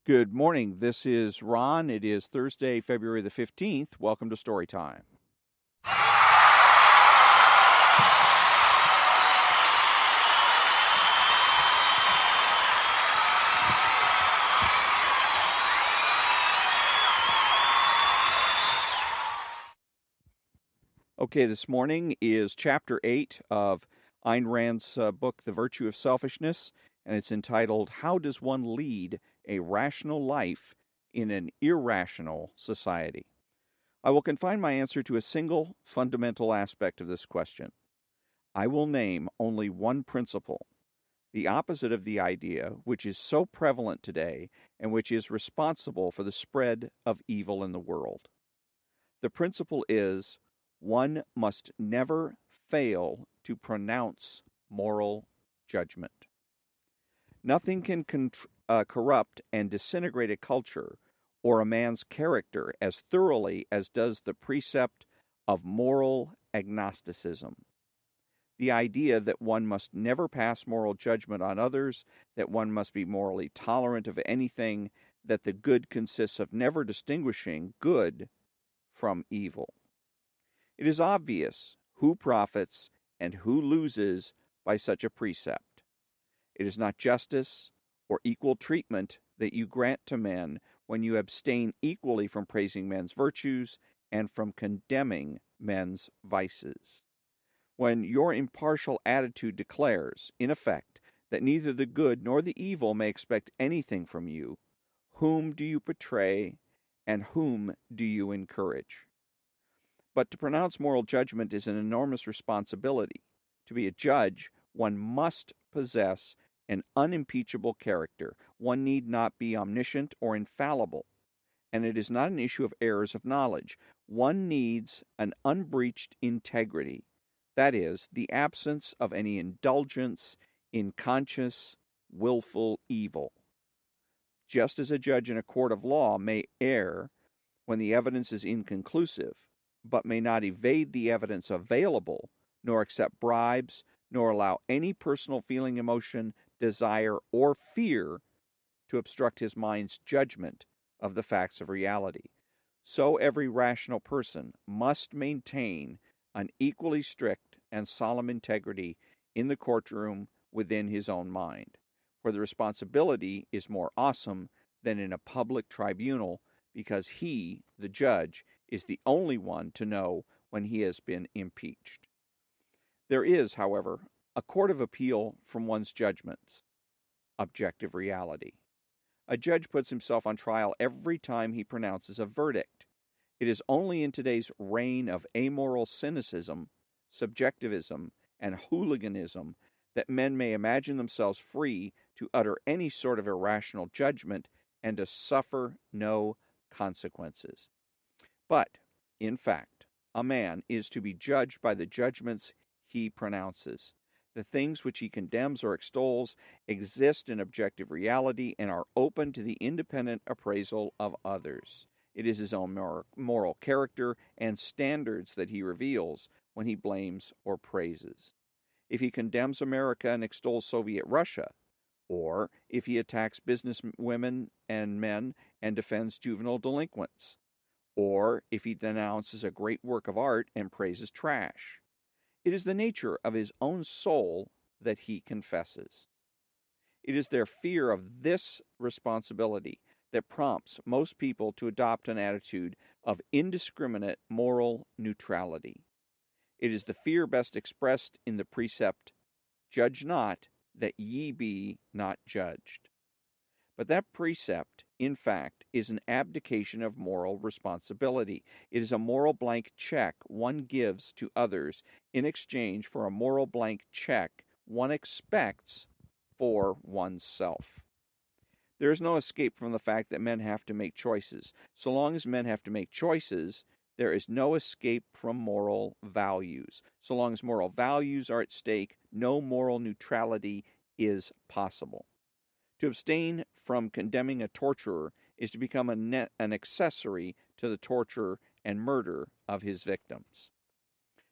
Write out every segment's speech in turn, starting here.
Good morning. This is Ron. It is Thursday, February the 15th. Welcome to Story Time. Okay, this morning is chapter 8 of Ayn Rand's book, The Virtue of Selfishness, and it's entitled, How Does One Lead a Rational Life in an Irrational Society? I will confine my answer to a single fundamental aspect of this question. I will name only one principle, the opposite of the idea which is so prevalent today and which is responsible for the spread of evil in the world. The principle is one must never fail to pronounce moral judgment. Nothing can corrupt and disintegrate a culture or a man's character as thoroughly as does the precept of moral agnosticism. The idea that one must never pass moral judgment on others, that one must be morally tolerant of anything, that the good consists of never distinguishing good from evil. It is obvious who profits and who loses by such a precept. It is not justice or equal treatment that you grant to men when you abstain equally from praising men's virtues and from condemning men's vices. When your impartial attitude declares, in effect, that neither the good nor the evil may expect anything from you, whom do you betray and whom do you encourage? But to pronounce moral judgment is an enormous responsibility. To be a judge, one must possess an unimpeachable character. One need not be omniscient or infallible. And it is not an issue of errors of knowledge. One needs an unbreached integrity, that is, the absence of any indulgence in conscious, willful evil. Just as a judge in a court of law may err when the evidence is inconclusive, but may not evade the evidence available, nor accept bribes, nor allow any personal feeling, emotion, desire, or fear to obstruct his mind's judgment of the facts of reality. So every rational person must maintain an equally strict and solemn integrity in the courtroom within his own mind, where the responsibility is more awesome than in a public tribunal, because he, the judge, is the only one to know when he has been impeached. There is, however, a court of appeal from one's judgments, objective reality. A judge puts himself on trial every time he pronounces a verdict. It is only in today's reign of amoral cynicism, subjectivism, and hooliganism that men may imagine themselves free to utter any sort of irrational judgment and to suffer no consequences. But, in fact, a man is to be judged by the judgments he pronounces. The things which he condemns or extols exist in objective reality and are open to the independent appraisal of others. It is his own moral character and standards that he reveals when he blames or praises. If he condemns America and extols Soviet Russia, or if he attacks business women and men and defends juvenile delinquents, or if he denounces a great work of art and praises trash, it is the nature of his own soul that he confesses. It is their fear of this responsibility that prompts most people to adopt an attitude of indiscriminate moral neutrality. It is the fear best expressed in the precept, "Judge not, that ye be not judged." But that precept, in fact, is an abdication of moral responsibility. It is a moral blank check one gives to others in exchange for a moral blank check one expects for oneself. There is no escape from the fact that men have to make choices. So long as men have to make choices, there is no escape from moral values. So long as moral values are at stake, no moral neutrality is possible. To abstain from condemning a torturer is to become an accessory to the torture and murder of his victims.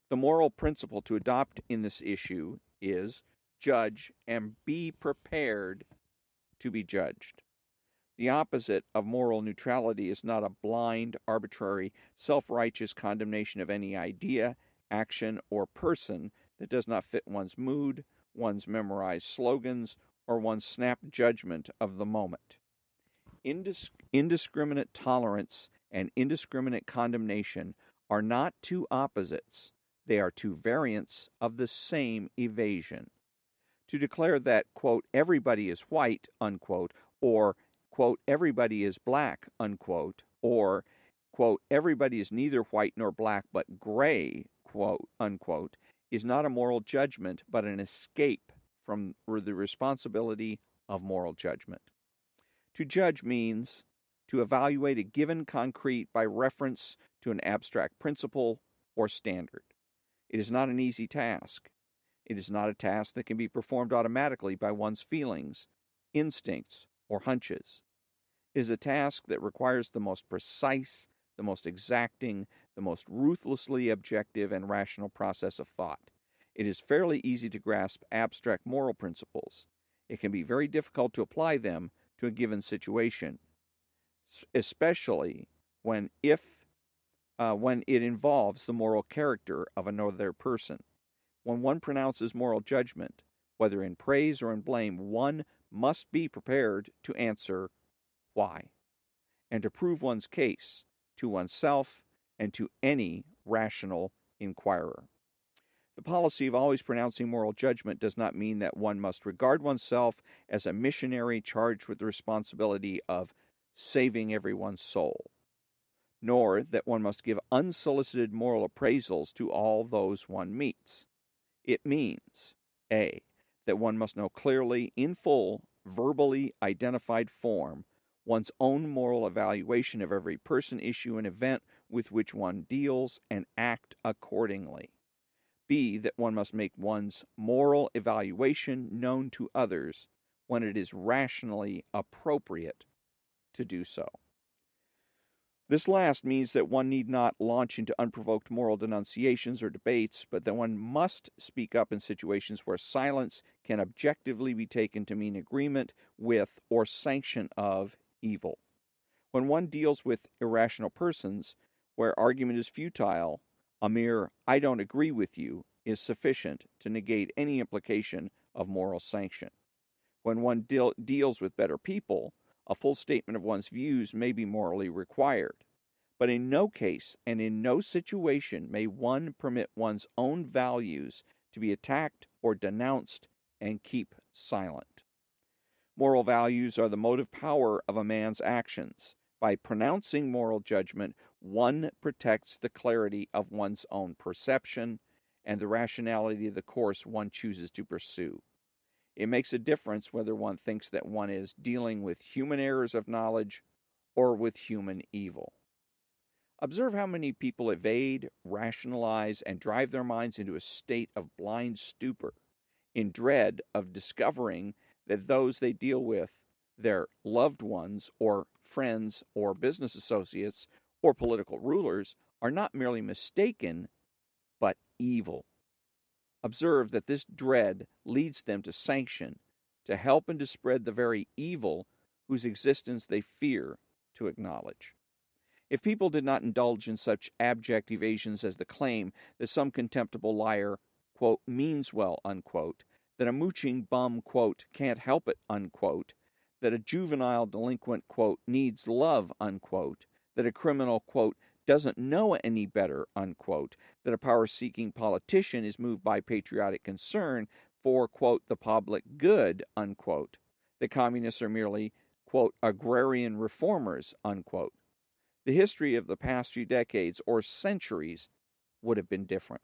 The moral principle to adopt in this issue is judge and be prepared to be judged. The opposite of moral neutrality is not a blind, arbitrary, self-righteous condemnation of any idea, action, or person that does not fit one's mood, one's memorized slogans, or one's snap judgment of the moment. Indiscriminate tolerance and indiscriminate condemnation are not two opposites, they are two variants of the same evasion. To declare that, quote, everybody is white, unquote, or, quote, everybody is black, unquote, or, quote, everybody is neither white nor black but gray, quote, unquote, is not a moral judgment but an escape from the responsibility of moral judgment. To judge means to evaluate a given concrete by reference to an abstract principle or standard. It is not an easy task. It is not a task that can be performed automatically by one's feelings, instincts, or hunches. It is a task that requires the most precise, the most exacting, the most ruthlessly objective and rational process of thought. It is fairly easy to grasp abstract moral principles. It can be very difficult to apply them to a given situation, especially when it involves the moral character of another person. When one pronounces moral judgment, whether in praise or in blame, one must be prepared to answer why, and to prove one's case to oneself and to any rational inquirer. The policy of always pronouncing moral judgment does not mean that one must regard oneself as a missionary charged with the responsibility of saving everyone's soul, nor that one must give unsolicited moral appraisals to all those one meets. It means, A, that one must know clearly, in full, verbally identified form, one's own moral evaluation of every person, issue, and event with which one deals, and act accordingly. B, that one must make one's moral evaluation known to others when it is rationally appropriate to do so. This last means that one need not launch into unprovoked moral denunciations or debates, but that one must speak up in situations where silence can objectively be taken to mean agreement with or sanction of evil. When one deals with irrational persons, where argument is futile, a mere "I don't agree with you" is sufficient to negate any implication of moral sanction. When one deals with better people, a full statement of one's views may be morally required. But in no case and in no situation may one permit one's own values to be attacked or denounced and keep silent. Moral values are the motive power of a man's actions. By pronouncing moral judgment, one protects the clarity of one's own perception and the rationality of the course one chooses to pursue. It makes a difference whether one thinks that one is dealing with human errors of knowledge or with human evil. Observe how many people evade, rationalize, and drive their minds into a state of blind stupor in dread of discovering that those they deal with, their loved ones or friends or business associates or political rulers, are not merely mistaken, but evil. Observe that this dread leads them to sanction, to help and to spread the very evil whose existence they fear to acknowledge. If people did not indulge in such abject evasions as the claim that some contemptible liar, quote, means well, unquote, that a mooching bum, quote, can't help it, unquote, that a juvenile delinquent, quote, needs love, unquote, that a criminal, quote, doesn't know any better, unquote, that a power-seeking politician is moved by patriotic concern for, quote, the public good, unquote, that communists are merely, quote, agrarian reformers, unquote, the history of the past few decades or centuries would have been different.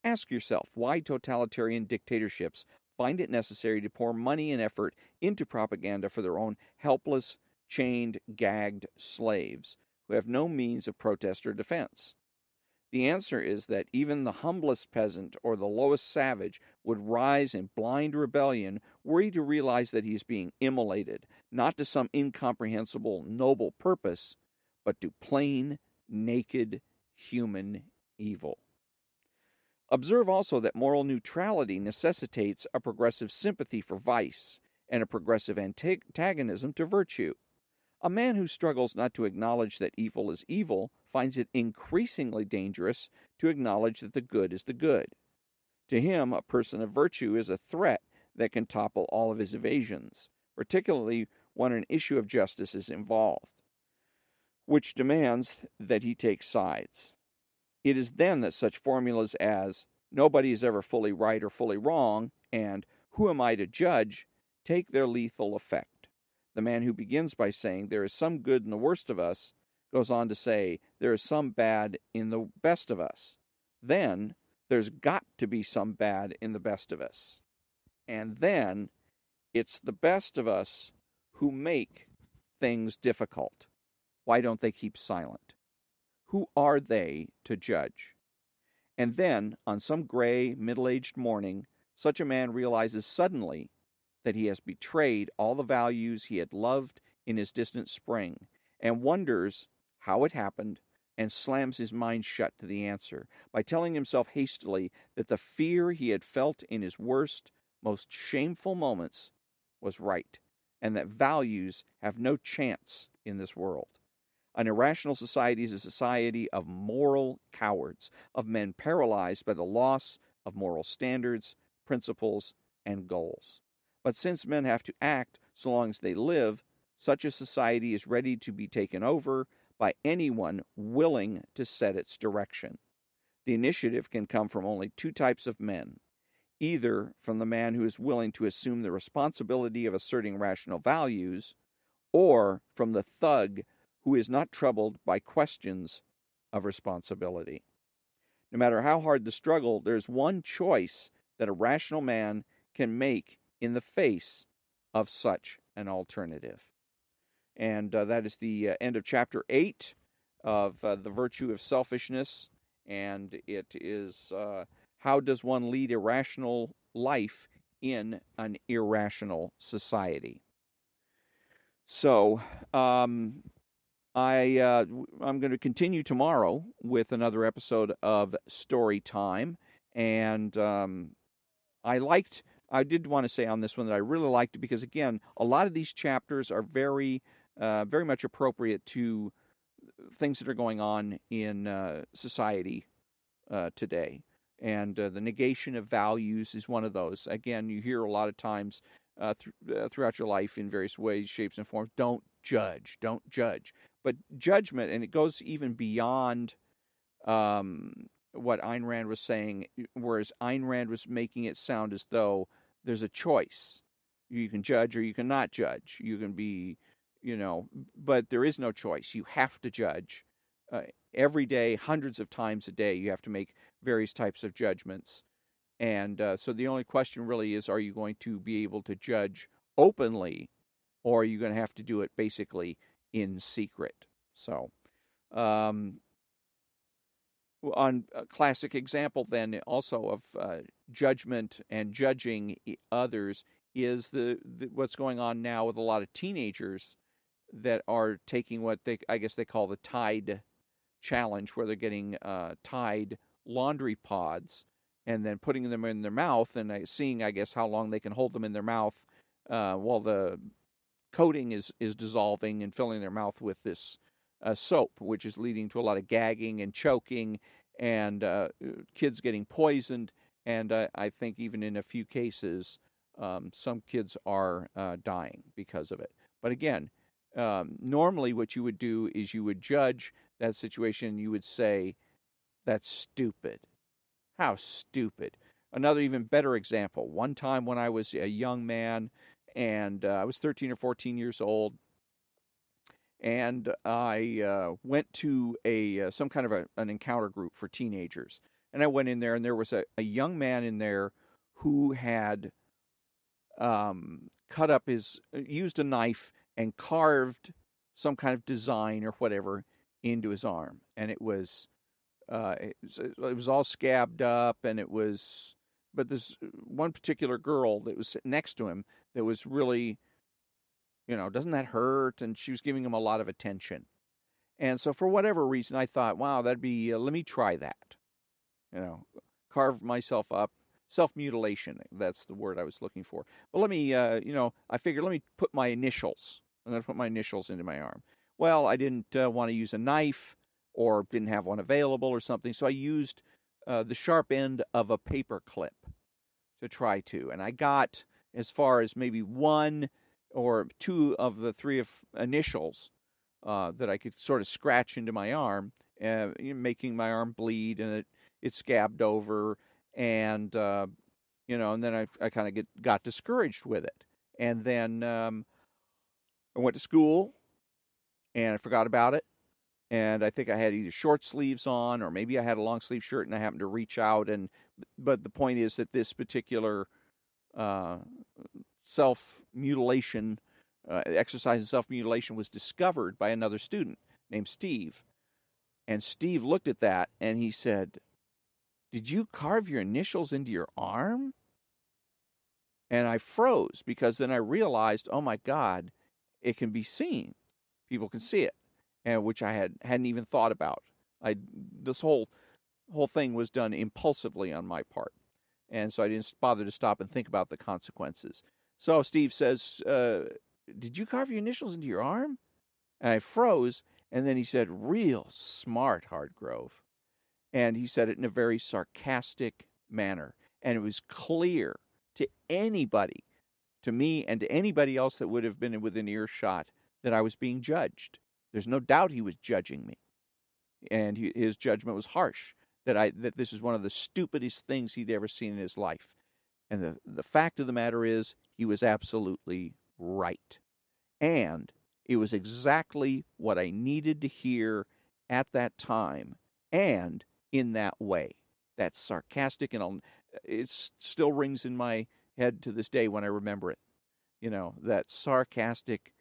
Ask yourself why totalitarian dictatorships find it necessary to pour money and effort into propaganda for their own helpless, chained, gagged slaves who have no means of protest or defense. The answer is that even the humblest peasant or the lowest savage would rise in blind rebellion were he to realize that he is being immolated, not to some incomprehensible noble purpose, but to plain, naked, human evil. Observe also that moral neutrality necessitates a progressive sympathy for vice and a progressive antagonism to virtue. A man who struggles not to acknowledge that evil is evil finds it increasingly dangerous to acknowledge that the good is the good. To him, a person of virtue is a threat that can topple all of his evasions, particularly when an issue of justice is involved, which demands that he take sides. It is then that such formulas as "nobody is ever fully right or fully wrong" and "who am I to judge" take their lethal effect. The man who begins by saying there is some good in the worst of us goes on to say there is some bad in the best of us. Then there's got to be some bad in the best of us. And then it's the best of us who make things difficult. Why don't they keep silent? Who are they to judge? And then, on some gray, middle-aged morning, such a man realizes suddenly that he has betrayed all the values he had loved in his distant spring, and wonders how it happened, and slams his mind shut to the answer by telling himself hastily that the fear he had felt in his worst, most shameful moments was right, and that values have no chance in this world. An irrational society is a society of moral cowards, of men paralyzed by the loss of moral standards, principles, and goals. But since men have to act so long as they live, such a society is ready to be taken over by anyone willing to set its direction. The initiative can come from only two types of men: either from the man who is willing to assume the responsibility of asserting rational values, or from the thug who is not troubled by questions of responsibility. No matter how hard the struggle, there's one choice that a rational man can make in the face of such an alternative. And that is the end of chapter 8 of The Virtue of Selfishness. And it is how does one lead a rational life in an irrational society? So, I'm going to continue tomorrow with another episode of Story Time, and I did want to say on this one that I really liked it because again, a lot of these chapters are very much appropriate to things that are going on in society today. And the negation of values is one of those. Again, you hear a lot of times throughout your life in various ways, shapes, and forms, don't judge, don't judge. But judgment, and it goes even beyond what Ayn Rand was saying, whereas Ayn Rand was making it sound as though there's a choice. You can judge or you cannot judge. You can be, but there is no choice. You have to judge. Uh, every day, hundreds of times a day, you have to make various types of judgments. And so the only question really is, are you going to be able to judge openly, or are you going to have to do it basically in secret? So, um, on a classic example then also of judgment and judging others is what's going on now with a lot of teenagers that are taking what I guess they call the Tide challenge, where they're getting Tide laundry pods and then putting them in their mouth and seeing, I guess, how long they can hold them in their mouth while the coating is dissolving and filling their mouth with this soap, which is leading to a lot of gagging and choking and kids getting poisoned. And I think even in a few cases, some kids are dying because of it. But again, normally what you would do is you would judge that situation. You would say, that's stupid. How stupid. Another even better example. One time when I was a young man and I was 13 or 14 years old, and I went to some kind of an encounter group for teenagers. And I went in there, and there was a young man in there who had cut up used a knife and carved some kind of design or whatever into his arm, and it was all scabbed up, and but this one particular girl that was sitting next to him that was really, doesn't that hurt? And she was giving him a lot of attention. And so for whatever reason, I thought, wow, that'd be, let me try that. You know, carve myself up. Self-mutilation, that's the word I was looking for. But let me, I figured let me put my initials I'm going to put my initials into my arm. Well, I didn't want to use a knife or didn't have one available or something, so I used the sharp end of a paper clip to try to. And I got as far as maybe one or two of the three of initials that I could sort of scratch into my arm, making my arm bleed, and it scabbed over, and and then I kind of got discouraged with it, and then I went to school and I forgot about it. And I think I had either short sleeves on or maybe I had a long sleeve shirt and I happened to reach out. But the point is that this particular uh, self mutilation, exercise in self mutilation, was discovered by another student named Steve. And Steve looked at that and he said, "Did you carve your initials into your arm?" And I froze because then I realized, oh my God, it can be seen. People can see it, and which I hadn't even thought about. I this whole thing was done impulsively on my part, and so I didn't bother to stop and think about the consequences. So Steve says, "Did you carve your initials into your arm?" And I froze, and then he said, "Real smart, Hardgrove." And he said it in a very sarcastic manner, and it was clear to anybody, to me and to anybody else that would have been within earshot, that I was being judged. There's no doubt he was judging me, and his judgment was harsh. That this is one of the stupidest things he'd ever seen in his life. And the fact of the matter is, he was absolutely right, and it was exactly what I needed to hear at that time, and in that way. That sarcastic, and it still rings in my head to this day when I remember it. That sarcastic,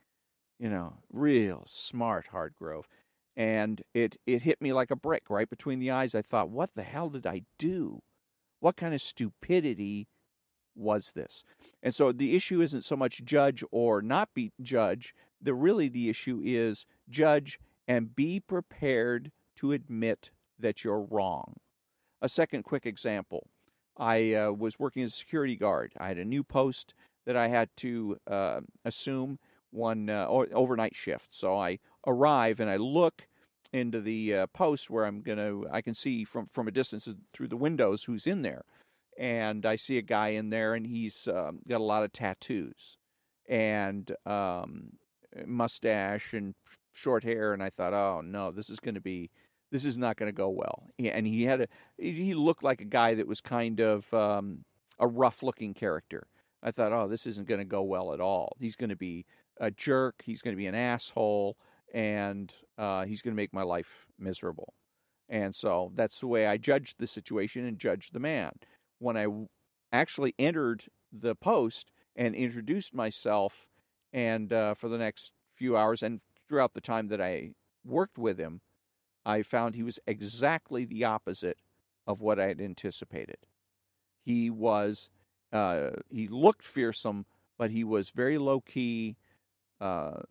real smart Hardgrove. And it hit me like a brick right between the eyes. I thought, what the hell did I do? What kind of stupidity was this? And so the issue isn't so much judge or not be judge. The issue is judge and be prepared to admit that you're wrong. A second quick example. I was working as a security guard. I had a new post that I had to assume one overnight shift. So I arrive and I look into the post where I can see from a distance through the windows who's in there. And I see a guy in there, and he's got a lot of tattoos and mustache and short hair. And I thought, oh no, this is not going to go well. And he looked like a guy that was kind of a rough looking character. I thought, oh, this isn't going to go well at all. He's going to be a jerk. He's going to be an asshole, and he's going to make my life miserable. And so that's the way I judged the situation and judged the man. When I actually entered the post and introduced myself, and for the next few hours and throughout the time that I worked with him, I found he was exactly the opposite of what I had anticipated. He was, he looked fearsome, but he was very low key, uh,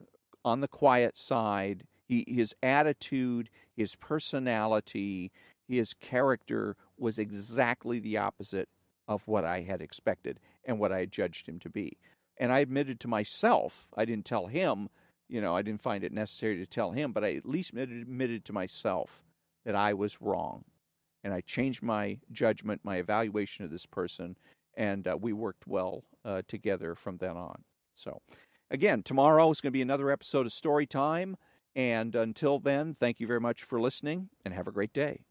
on the quiet side. His attitude, his personality, his character was exactly the opposite of what I had expected and what I had judged him to be. And I admitted to myself, I didn't tell him, I didn't find it necessary to tell him, but I at least admitted to myself that I was wrong. And I changed my judgment, my evaluation of this person, and we worked well together from then on. So, again, tomorrow is going to be another episode of Story Time. And until then, thank you very much for listening and have a great day.